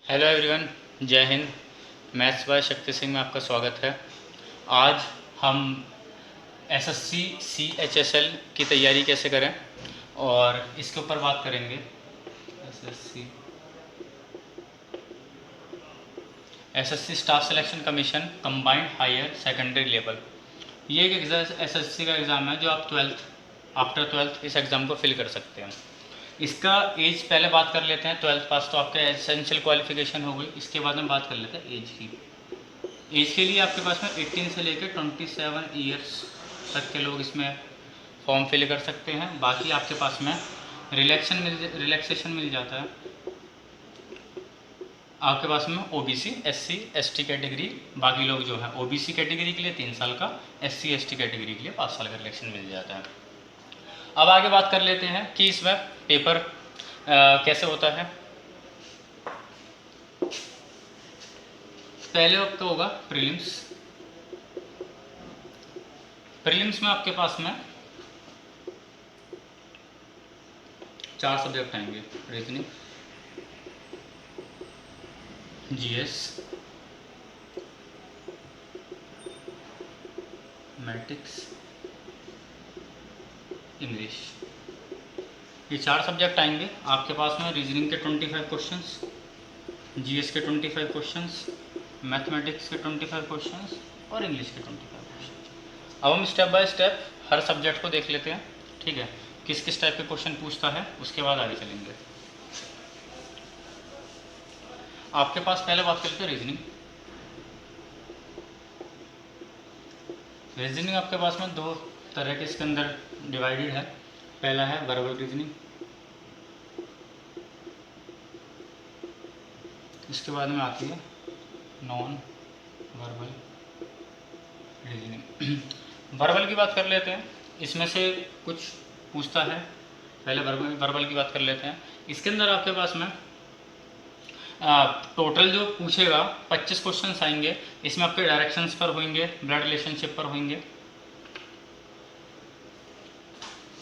Hello everyone, जय Hind. Maths by Shakti Singh में आपका स्वागत है। आज हम एसएससी सीएचएसएल की तैयारी कैसे करें और इसके ऊपर बात करेंगे। SSC staff selection commission combined higher secondary level, ये एक एसएससी का एग्ज़ाम है जो आप आफ्टर ट्वेल्थ इस एग्ज़ाम को फिल कर सकते हैं। इसका एज पहले बात कर लेते हैं। ट्वेल्थ पास तो आपका एसेंशियल क्वालिफिकेशन हो गई। इसके बाद में बात कर लेते हैं एज की। एज के लिए आपके पास में 18 से लेकर 27 ईयर्स तक के लोग इसमें फॉर्म फिल कर सकते हैं। बाकी आपके पास में रिलैक्सेशन मिल जाता है आपके पास में ओबीसी एससी एसटी कैटेगरी। बाकी लोग जो है ओबीसी कैटेगरी के लिए 3 साल का, एससी एसटी कैटेगरी के लिए 5 साल का रिलैक्सेशन मिल जाता है। अब आगे बात कर लेते हैं कि इसमें पेपर कैसे होता है। पहले वक्त तो होगा प्रीलिम्स। प्रीलिम्स में आपके पास में 4 सब्जेक्ट आएंगे: रीजनिंग, जीएस, मैट्रिक्स, इंग्लिश। ये 4 सब्जेक्ट आएंगे आपके पास में। रीजनिंग के 25 क्वेश्चंस, जीएस के 25 क्वेश्चंस, मैथमेटिक्स के 25 क्वेश्चंस और इंग्लिश के 25 क्वेश्चंस। अब हम step by step her subject को देख लेते हैं, ठीक है, किस किस टाइप के क्वेश्चन पूछता है, उसके बाद आगे चलेंगे। आपके पास पहले बात करते हैं रीजनिंग। रीजनिंग आपके पास में 2 तरह के इसके अंदर डिवाइडेड है। पहला है वर्बल रीजनिंग, इसके बाद में आती है नॉन वर्बल रीजनिंग। वर्बल की बात कर लेते हैं। इसमें से कुछ पूछता है। पहले वर्बल की बात कर लेते हैं। इसके अंदर आपके पास में टोटल जो पूछेगा 25 क्वेश्चन आएंगे। इसमें आपके डायरेक्शंस पर होंगे, ब्लड रिलेशनशिप पर होंगे।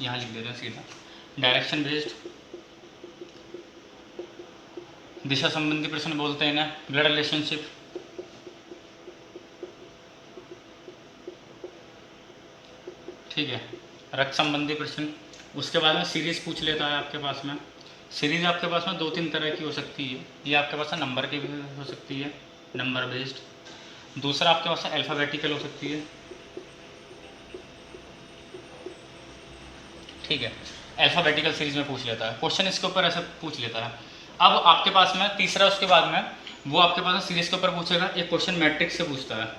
यहाँ लिख देते हैं सीधा, डायरेक्शन बेस्ड, दिशा संबंधी प्रश्न बोलते हैं ना, ब्लड रिलेशनशिप, ठीक है, रक्त संबंधी प्रश्न। उसके बाद में सीरीज पूछ लेता है आपके पास में। सीरीज आपके पास में 2-3 तरह की हो सकती है। ये आपके पास में नंबर की भी हो सकती है, नंबर बेस्ड। दूसरा आपके पास अल्फ़ाबेटिकल हो सकती है, ठीक है, अल्फ़ाबेटिकल सीरीज में पूछ लेता है क्वेश्चन। इसके ऊपर ऐसे पूछ लेता है। अब आपके पास में तीसरा, उसके बाद में वो आपके पास सीरीज के ऊपर पूछेगा। एक क्वेश्चन मैट्रिक्स से पूछता है,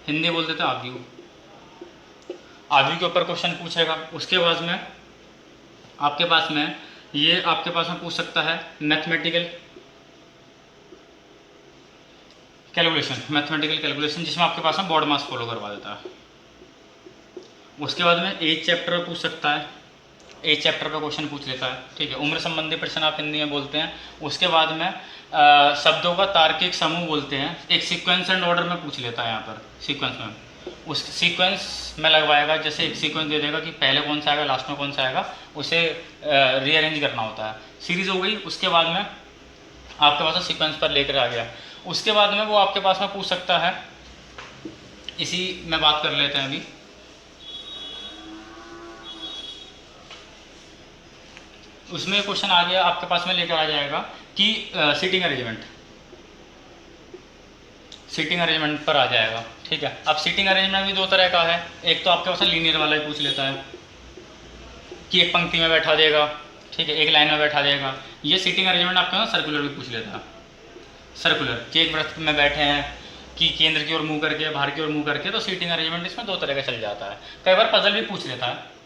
हिंदी बोल देते हैं आव्यूह, आव्यूह के ऊपर क्वेश्चन पूछेगा। उसके बाद में आपके पास में ये आपके पास में पूछ सकता है मैथमेटिकल कैलकुलेशन, जिसमें आपके पास में बोर्ड मास फॉलो करवा देता है। उसके बाद में एज चैप्टर पूछ सकता है, एज चैप्टर पर क्वेश्चन पूछ लेता है, ठीक है। उम्र संबंधी प्रश्न आप हिंदी में बोलते हैं। उसके बाद में शब्दों का तार्किक समूह बोलते हैं। एक सीक्वेंस एंड ऑर्डर में पूछ लेता है। यहाँ पर सीक्वेंस में उस सीक्वेंस में लगवाएगा। जैसे एक सीक्वेंस दे देगा कि पहले कौन सा आएगा, लास्ट में कौन सा आएगा, उसे रीअरेंज करना होता है। सीरीज हो गई। उसके बाद में आपके पास सीक्वेंस पर लेकर आ गया। उसके बाद में वो आपके पास में पूछ सकता है, इसी में बात कर लेते हैं अभी। उसमें क्वेश्चन आ गया आपके पास में, लेकर आ जाएगा कि सीटिंग अरेंजमेंट पर आ जाएगा, ठीक है। अब सीटिंग अरेंजमेंट भी 2 तरह का है। एक तो आपके पास लीनियर वाला ही पूछ लेता है कि एक पंक्ति में बैठा देगा, ठीक है, एक लाइन में बैठा देगा। ये सीटिंग अरेंजमेंट आपके पास सर्कुलर भी पूछ लेता है। सर्कुलर कि एक वृत्त में बैठे हैं, कि केंद्र की ओर मुंह करके, बाहर की ओर मुंह करके। तो सीटिंग अरेंजमेंट इसमें 2 तरह का चल जाता है। कई बार पजल भी पूछ लेता है।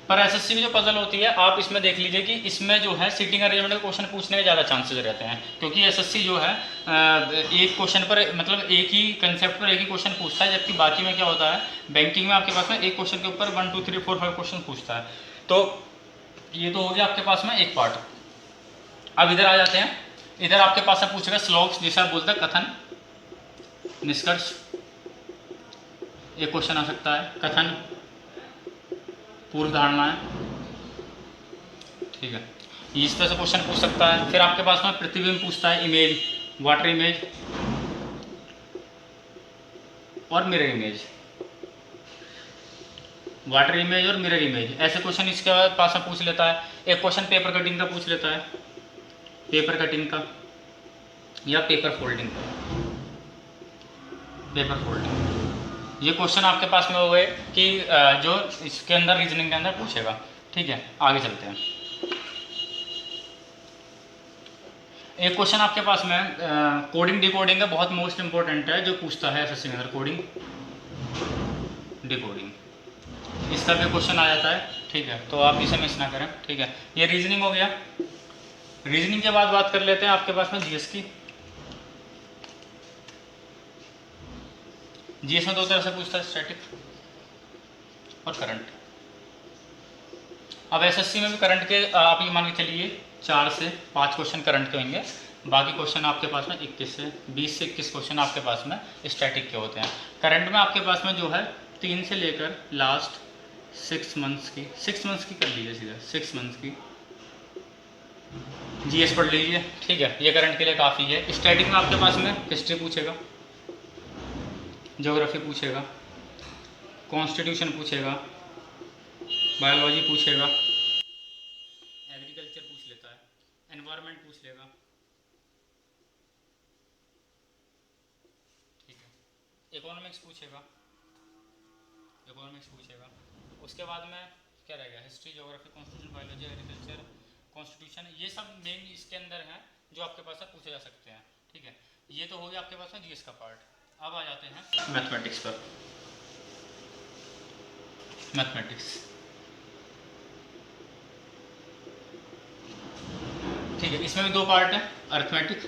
पर एसएससी की जो पजल होती है, आप इसमें देख लीजिए कि इसमें जो है सीटिंग अरेंजमेंट का क्वेश्चन पूछने के ज़्यादा चांसेस रहते हैं। क्योंकि एसएससी जो है एक क्वेश्चन पर, मतलब एक ही कंसेप्ट पर एक ही क्वेश्चन पूछता है। जबकि बाकी में क्या होता है, बैंकिंग में आपके पास में एक क्वेश्चन के ऊपर 1 2 3 4 5 क्वेश्चन पूछता है। तो ये तो हो गया आपके पास में एक पार्ट। अब इधर आ जाते हैं। इधर आपके पास में पूछेगा श्लोक्स, जिसे आप बोलते हैं कथन, निष्कर्ष। एक क्वेश्चन आ सकता है कथन, पूर्व धारणाएं, ठीक है। इस तरह से क्वेश्चन पूछ सकता है। फिर आपके पास में प्रतिबिंब पूछता है, इमेज, वाटर इमेज और मिरर इमेज, वाटर इमेज और मिरर इमेज, ऐसे क्वेश्चन इसके पास में पूछ लेता है। एक क्वेश्चन पेपर कटिंग का पूछ लेता है, पेपर कटिंग का या पेपर फोल्डिंग का, पेपर फोल्डिंग। ये क्वेश्चन आपके पास में हो गए कि जो इसके अंदर रीजनिंग के अंदर पूछेगा। ठीक है, आगे चलते हैं। एक क्वेश्चन आपके पास में कोडिंग डिकोडिंग का बहुत मोस्ट इंपॉर्टेंट है, जो पूछता है एसएससी में, कोडिंग डिकोडिंग, इसका भी क्वेश्चन आ जाता है। ठीक है, तो आप इसे मिस ना करें। ठीक है, ये रीजनिंग हो गया। रीजनिंग के बाद बात कर लेते हैं आपके पास में जीएस की। जीएस में दो तरह से पूछता है, स्टैटिक और करंट। अब एसएससी में भी करंट के आप ये मान के चलिए 4 से 5 क्वेश्चन करंट के होंगे, बाकी क्वेश्चन आपके पास में 21 से 20 से 21 क्वेश्चन आपके पास में स्टैटिक के होते हैं। करंट में आपके पास में जो है 3 से लेकर लास्ट 6 मंथ्स की, 6 मंथ्स की कर लीजिए सीधा, 6 मंथ्स की जीएस पढ़ लीजिए। ठीक है, ये करंट के लिए काफ़ी है। स्टैटिक में आपके पास में हिस्ट्री पूछेगा, ज्योग्राफी पूछेगा, कॉन्स्टिट्यूशन पूछेगा, बायोलॉजी पूछेगा, एग्रीकल्चर पूछ लेता है, एनवायरनमेंट पूछ लेगा। ठीक है, इकोनॉमिक्स पूछेगा, इकोनॉमिक्स पूछेगा। उसके बाद में क्या रहेगा, history, geography, constitution, biology, agriculture, constitution, ये सब मेन इसके अंदर हैं जो आपके पास से पूछे जा सकते हैं। ठीक है, ये तो हो गया आपके पास में जीएस का पार्ट। अब आ जाते हैं मैथमेटिक्स पर। मैथमेटिक्स, ठीक है, इसमें भी 2 पार्ट है, अर्थमेटिक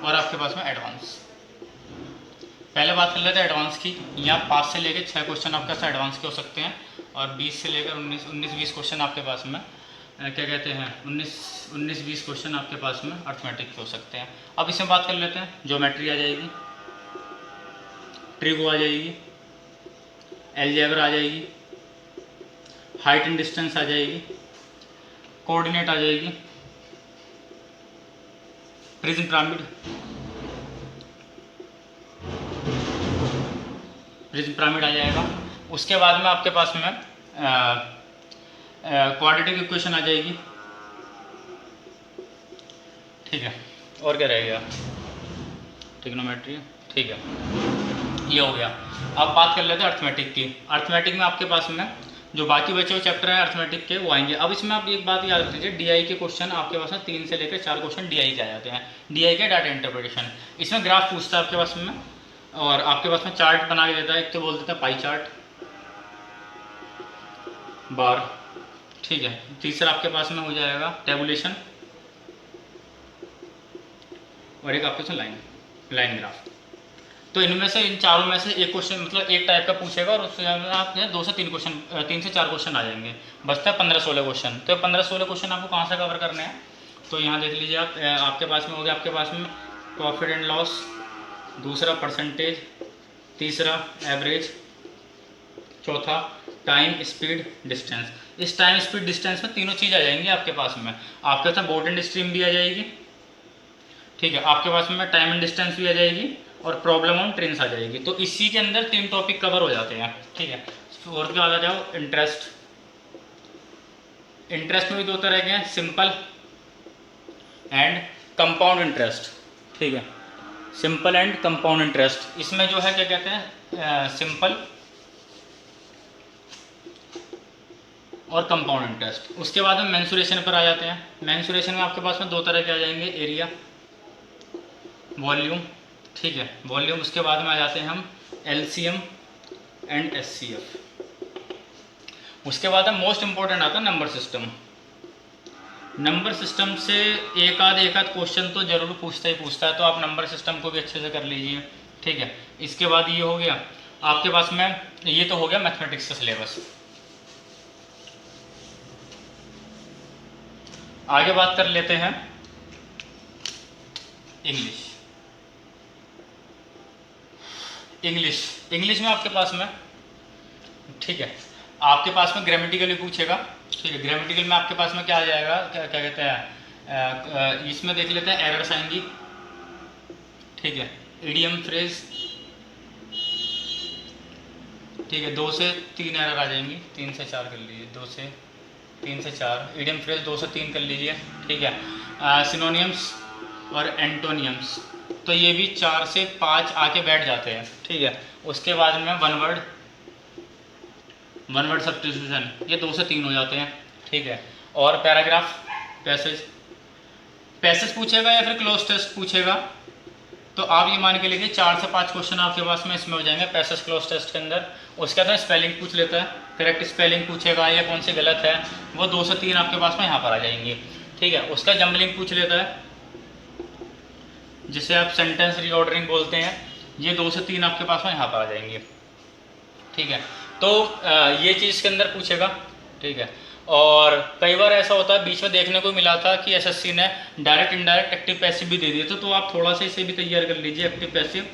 और आपके पास में एडवांस। पहले बात कर लेते हैं एडवांस की। यहाँ 5 से लेकर 6 क्वेश्चन आपके पास एडवांस के हो सकते हैं, और 20 से लेकर 19-20 क्वेश्चन आपके पास में क्या कहते हैं 19-20 क्वेश्चन आपके पास में अर्थमेटिक के हो सकते हैं। अब इसमें बात कर लेते हैं, ज्योमेट्री आ जाएगी, ट्रिगो आ जाएगी, अलजेब्रा आ जाएगी, हाइट एंड डिस्टेंस आ जाएगी, कोऑर्डिनेट आ जाएगी, प्रिज्म पिरामिड, प्रिज्म पिरामिड आ जाएगा। उसके बाद में आपके पास में क्वाड्रेटिक इक्वेशन आ जाएगी। ठीक है, और क्या रहेगा, ट्रिग्नोमेट्री। ठीक है, ये हो गया। अब बात कर लेते हैं अर्थमेटिक की। अर्थमेटिक में आपके पास में जो बाकी बचे हुए चैप्टर हैं अर्थमेटिक के, वो आएंगे। अब इसमें आप एक बात याद रख लीजिए, डीआई के क्वेश्चन आपके पास में 3 से लेकर 4 क्वेश्चन डीआई के आ जाते हैं। डीआई के डाटा इंटरप्रिटेशन, इसमें ग्राफ पूछता है आपके पास में, और आपके पास में चार्ट बना के देता है। एक तो बोल देता है पाई चार्ट, बार। ठीक है, तीसरा आपके पास में हो जाएगा टेबुलेशन, और एक आपके पास लाइन ग्राफ। तो इनमें से, इन चारों में से एक क्वेश्चन मतलब एक टाइप का पूछेगा, और उससे आप 2 से 3 क्वेश्चन, 3 से 4 क्वेश्चन आ जाएंगे। बचता है 15-16 क्वेश्चन। तो 15-16 क्वेश्चन आपको कहाँ से कवर करने हैं, तो यहाँ देख लीजिए आप, आपके पास में हो गया आपके पास में प्रॉफिट एंड लॉस, दूसरा परसेंटेज, तीसरा एवरेज, चौथा टाइम, स्पीड, डिस्टेंस। इस टाइम, स्पीड, डिस्टेंस में तीनों चीज़ आ जाएंगी आपके पास में। आपके पास बोट एंड स्ट्रीम भी आ जाएगी। ठीक है, आपके पास में टाइम एंड डिस्टेंस भी आ जाएगी, और प्रॉब्लम ऑन ट्रेन्स आ जाएगी। तो इसी के अंदर 3 टॉपिक कवर हो जाते हैं। ठीक है, और क्या आ जाओ, इंटरेस्ट। इंटरेस्ट में भी 2 तरह के हैं, सिंपल एंड कंपाउंड इंटरेस्ट। ठीक है, सिंपल एंड कंपाउंड इंटरेस्ट। इसमें जो है क्या कहते हैं, सिंपल और कंपाउंड इंटरेस्ट। उसके बाद हम मेंसुरेशन पर आ जाते हैं। मेंसुरेशन में आपके पास में 2 तरह के आ जाएंगे, एरिया, वॉल्यूम। ठीक है, वॉल्यूम। उसके बाद में आ जाते हैं हम एलसीएम एंड एचसीएफ। उसके बाद में मोस्ट इंपॉर्टेंट आता है नंबर सिस्टम। नंबर सिस्टम से एक आध क्वेश्चन तो जरूर पूछता ही पूछता है, तो आप नंबर सिस्टम को भी अच्छे से कर लीजिए। ठीक है, इसके बाद ये हो गया आपके पास में, ये तो हो गया मैथमेटिक्स का सिलेबस। आगे बात कर लेते हैं इंग्लिश। इंग्लिश में आपके पास में, ठीक है, आपके पास में ग्रामेटिकली पूछेगा, ठीक है। ग्रामेटिकल में आपके पास में क्या आ जाएगा, क्या क्या कहते हैं, इसमें देख लेते हैं एरर्स आएंगी। ठीक है, इडियम फ्रेज, ठीक है, 2 से 3 एरर आ जाएंगी, 3 से 4 कर लीजिए, 2 से 3 से 4 इडियम फ्रेज, 2 से 3 कर लीजिए। ठीक है, सिनोनियम्स और एंटोनियम्स, तो ये भी 4 से 5 आके बैठ जाते हैं। ठीक है, उसके बाद में वन वर्ड सब्स्टिट्यूशन, ये 2 से 3 हो जाते हैं। ठीक है, और पैराग्राफ, पैसेज पूछेगा या फिर क्लोज टेस्ट पूछेगा, तो आप ये मान के लिए 4 से 5 क्वेश्चन आपके पास में इसमें हो जाएंगे पैसेज क्लोज टेस्ट के अंदर। उसके बाद स्पेलिंग पूछ लेता है, करेक्ट स्पेलिंग पूछेगा या कौन सी गलत है, वो 2 से 3 आपके पास में यहाँ पर आ जाएंगी। ठीक है, उसका जम्बलिंग पूछ लेता है, जिसे आप सेंटेंस रीऑर्डरिंग बोलते हैं, ये 2 से 3 आपके पास में यहाँ पर आ जाएंगे। ठीक है, तो ये चीज़ के अंदर पूछेगा। ठीक है, और कई बार ऐसा होता है, बीच में देखने को मिला था कि एसएससी ने डायरेक्ट इनडायरेक्ट एक्टिव पैसिव भी दे दिए थे, तो आप थोड़ा सा इसे भी तैयार कर लीजिए, एक्टिव पैसिव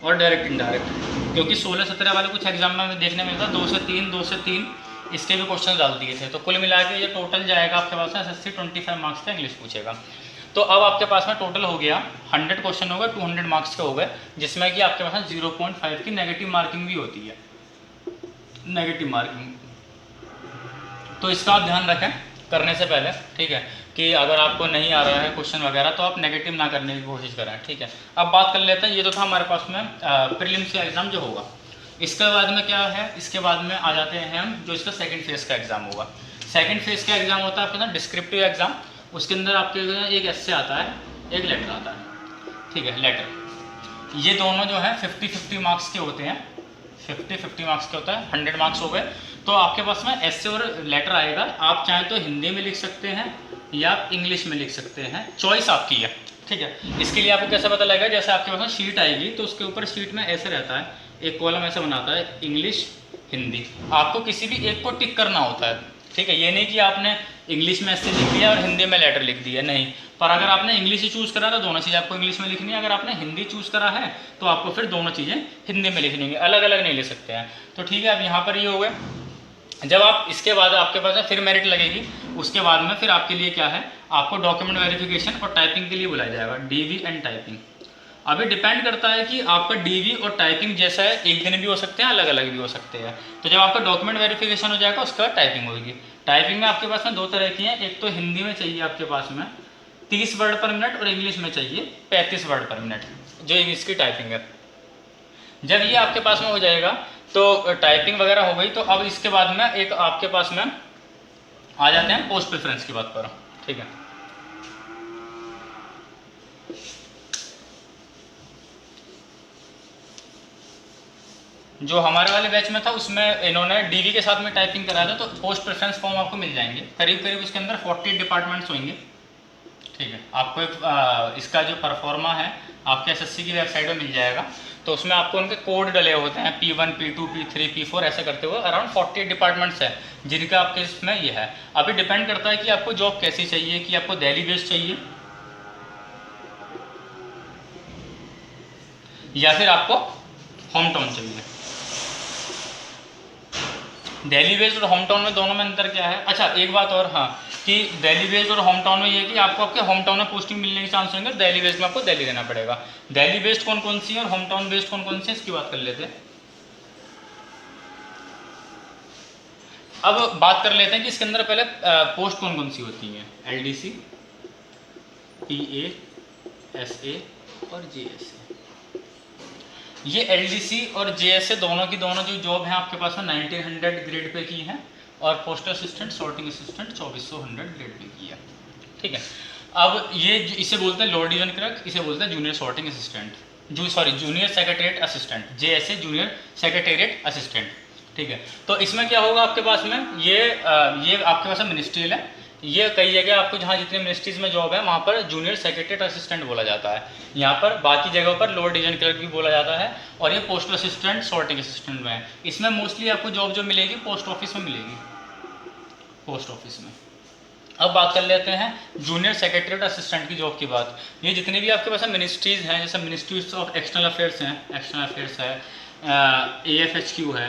और डायरेक्ट इनडायरेक्ट, क्योंकि 16-17 वाले कुछ एग्जाम में देखने में मिलता 2 से 3 इसके भी क्वेश्चन डाल दिए थे। तो कुल मिला के ये टोटल जाएगा आपके पास में एसएससी 25 मार्क्स का इंग्लिश पूछेगा। तो अब आपके पास में टोटल हो गया 100 क्वेश्चन हो गए, 200 मार्क्स के हो गए, जिसमें कि आपके पास में 0.5 की नेगेटिव मार्किंग भी होती है, नेगेटिव मार्किंग। तो इसका आप ध्यान रखें करने से पहले। ठीक है, कि अगर आपको नहीं आ रहा है क्वेश्चन वगैरह तो आप नेगेटिव ना करने की कोशिश करें। ठीक है, अब बात कर लेते हैं, ये तो था हमारे पास में प्रीलिम्स का एग्ज़ाम जो होगा। इसके बाद में क्या है, इसके बाद में आ जाते हैं हम जो इसका सेकंड फेज़ का एग्ज़ाम होगा। सेकंड फेज़ का एग्ज़ाम होता है आपके साथ डिस्क्रिप्टिव एग्ज़ाम। उसके अंदर आपके एक एस्से आता है, एक लेटर आता है। ठीक है, लेटर, ये दोनों जो है 50-50 मार्क्स के होते हैं, 50-50 मार्क्स के होता है, 100 मार्क्स हो गए। तो आपके पास में एस्से और लेटर आएगा, आप चाहें तो हिंदी में लिख सकते हैं या आप इंग्लिश में लिख सकते हैं, चॉइस आपकी है। ठीक है, इसके लिए आपको कैसे पता लगेगा, जैसे आपके पास में शीट आएगी तो उसके ऊपर शीट में ऐसे रहता है, एक कॉलम ऐसे बनाता है, इंग्लिश हिंदी, आपको किसी भी एक को टिक करना होता है। ठीक है, ये नहीं कि आपने इंग्लिश में ऐसे लिख दिया और हिंदी में लेटर लिख दिया, नहीं। पर अगर आपने इंग्लिश ही चूज़ करा तो दोनों चीज़ें आपको इंग्लिश में लिखनी है, अगर आपने हिंदी चूज़ करा है तो आपको फिर दोनों चीज़ें हिंदी में लिखनी है, अलग अलग नहीं ले सकते हैं। तो ठीक है, अब यहाँ पर ये हो गया। जब आप इसके बाद आपके पास फिर मेरिट लगेगी, उसके बाद में फिर आपके लिए क्या है, आपको डॉक्यूमेंट वेरिफिकेशन और टाइपिंग के लिए बुलाया जाएगा, डीवी एंड टाइपिंग। अभी डिपेंड करता है कि आपका डीवी और टाइपिंग जैसा है, एक दिन भी हो सकते हैं, अलग अलग भी हो सकते हैं। तो जब आपका डॉक्यूमेंट वेरिफिकेशन हो जाएगा उसके बाद टाइपिंग होगी। टाइपिंग में आपके पास में 2 तरह की हैं, एक तो हिंदी में चाहिए आपके पास में 30 वर्ड पर मिनट और इंग्लिश में चाहिए 35 वर्ड पर मिनट, जो इंग्लिश की टाइपिंग है। जब ये आपके पास में हो जाएगा तो टाइपिंग वगैरह हो गई, तो अब इसके बाद में एक आपके पास में आ जाते हैं पोस्ट प्रेफरेंस की बात पर। ठीक है, जो हमारे वाले बैच में था उसमें इन्होंने डीवी के साथ में टाइपिंग कराया था, तो पोस्ट प्रेफरेंस फॉर्म आपको मिल जाएंगे, करीब करीब उसके अंदर 40 डिपार्टमेंट्स होंगे। ठीक है, आपको एक इसका जो परफॉर्मा है आपके एसएससी की वेबसाइट में मिल जाएगा, तो उसमें आपको उनके कोड डले होते हैं, P1 P2 P3 P4 ऐसे करते हुए अराउंड 40 डिपार्टमेंट्स है जिनका आपके इसमें ये है। अभी डिपेंड करता है कि आपको जॉब कैसी चाहिए, कि आपको दिल्ली बेस्ड चाहिए या फिर आपको होम टाउन चाहिए। दिल्ली बेस्ड और होम टाउन में दोनों में अंतर क्या है, अच्छा एक बात और, हाँ, कि दिल्ली बेस्ड और होम टाउन में ये है कि आपको आपके होम टाउन में पोस्टिंग मिलने के चांस होंगे, दिल्ली बेस्ड में आपको दिल्ली रहना पड़ेगा। दिल्ली बेस्ड कौन कौन सी है और होम टाउन बेस्ड कौन कौन सी है, इसकी बात कर लेते हैं। अब बात कर लेते हैं कि इसके अंदर पहले पोस्ट कौन कौन सी होती हैं, LDC, PA, SA और JSA। ये LDC और JSA दोनों की दोनों जो जॉब है आपके पास में 1900 ग्रेड पे की है, और postal assistant sorting assistant 2400 grade pay की है। ठीक है, अब ये इसे बोलते हैं लोअर डिवीजन क्लर्क, इसे बोलते हैं junior sorting assistant, junior secretariat assistant, JSA junior secretariat assistant. ठीक है, तो इसमें क्या होगा आपके पास में, ये आपके पास मिनिस्ट्रियल है, ये कई जगह आपको जहाँ जितने मिनिस्ट्रीज में जॉब है वहाँ पर जूनियर सेक्रेटरीट असिस्टेंट बोला जाता है, यहाँ पर बाकी जगहों पर लोअर डिवीजन क्लर्क भी बोला जाता है, और ये पोस्टल असिस्टेंट सॉर्टिंग असिस्टेंट में है। इसमें मोस्टली आपको जॉब जो मिलेगी पोस्ट ऑफिस में मिलेगी, पोस्ट ऑफिस में। अब बात कर लेते हैं जूनियर सेक्रेटरीट असिस्टेंट की जॉब की बात। ये जितने भी आपके पास मिनिस्ट्रीज हैं, जैसे मिनिस्ट्रीज ऑफ एक्सटर्नल अफेयर्स हैं, एक्सटर्नल अफेयर्स है, AFHQ है,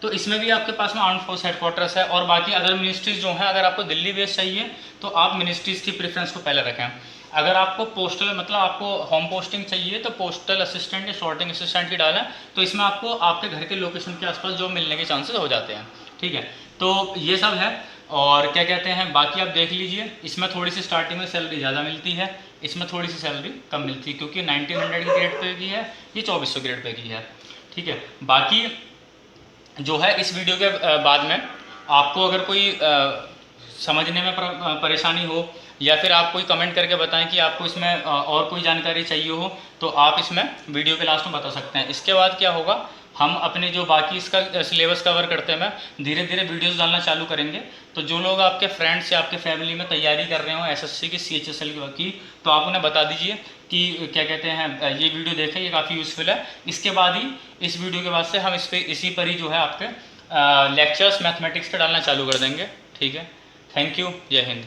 तो इसमें भी आपके पास में आर्म फोर्स हेडक्वार्टर्स है। और बाकी अदर मिनिस्ट्रीज जो हैं, अगर आपको दिल्ली बेस चाहिए तो आप मिनिस्ट्रीज़ की प्रेफरेंस को पहले रखें। अगर आपको पोस्टल मतलब आपको होम पोस्टिंग चाहिए तो पोस्टल असिस्टेंट या सॉर्टिंग असिस्टेंट की डालें, तो इसमें आपको आपके घर के लोकेशन के आसपास जॉब मिलने के चांसेस हो जाते हैं। ठीक है, तो ये सब है। और क्या कहते हैं, बाकी आप देख लीजिए, इसमें थोड़ी सी स्टार्टिंग में सैलरी ज़्यादा मिलती है, इसमें थोड़ी सी सैलरी कम मिलती है, क्योंकि 1900 की ग्रेड पे की है, ये 2400 ग्रेड पे की है। ठीक है, बाकी जो है इस वीडियो के बाद में आपको अगर कोई समझने में परेशानी हो, या फिर आप कोई कमेंट करके बताएं कि आपको इसमें और कोई जानकारी चाहिए हो, तो आप इसमें वीडियो के लास्ट में बता सकते हैं। इसके बाद क्या होगा, हम अपने जो बाकी इसका सिलेबस कवर करते हैं, मैं धीरे धीरे वीडियोस डालना चालू करेंगे। तो जो लोग आपके फ्रेंड्स या आपके फैमिली में तैयारी कर रहे हो एसएससी की, सीएचएसएल की, तो आप उन्हें बता दीजिए कि क्या कहते हैं, ये वीडियो देखें, ये काफ़ी यूज़फुल है। इसके बाद ही, इस वीडियो के बाद से हम इसी पर ही जो है आपके लेक्चर्स मैथमेटिक्स के डालना चालू कर देंगे। ठीक है, थैंक यू, जय हिंद।